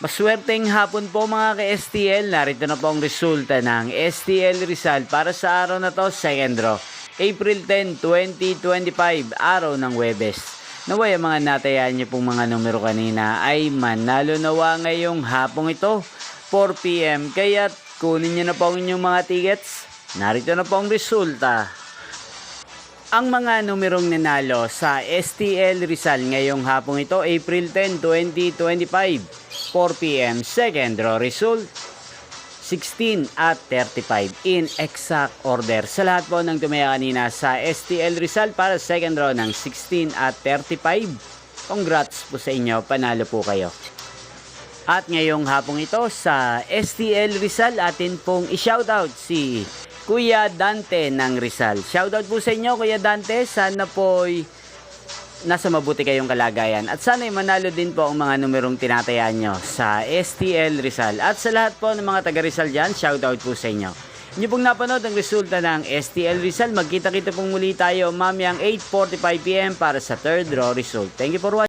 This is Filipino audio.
Maswerteng hapon po mga ka-STL. Narito na po ang resulta ng STL Rizal para sa araw na to, second draw. April 10, 2025, araw ng Huwebes. Naway ang mga natayaan niyo pong mga numero kanina ay manalo nawa ngayong hapong ito, 4 PM. Kaya kunin niyo na po ang inyong mga tickets. Narito na po ang resulta. Ang mga numerong nanalo sa STL Rizal ngayong hapong ito, April 10, 2025, 4 PM, second draw result, 16 at 35 in exact order. Sa lahat po ng tumaya kanina sa STL Rizal para second draw ng 16 at 35, congrats po sa inyo, panalo po kayo. At ngayong hapong ito sa STL Rizal, atin pong i-shoutout si Kuya Dante ng Rizal. Shoutout po sa inyo, Kuya Dante. Sana po'y nasa mabuti kayong kalagayan. At sana'y manalo din po ang mga numerong tinatayaan nyo sa STL Rizal. At sa lahat po ng mga taga Rizal dyan, shoutout po sa inyo. Inyo pong napanood ang resulta ng STL Rizal. Magkita-kita pong muli tayo mamayang 8:45 PM para sa third draw result. Thank you for watching.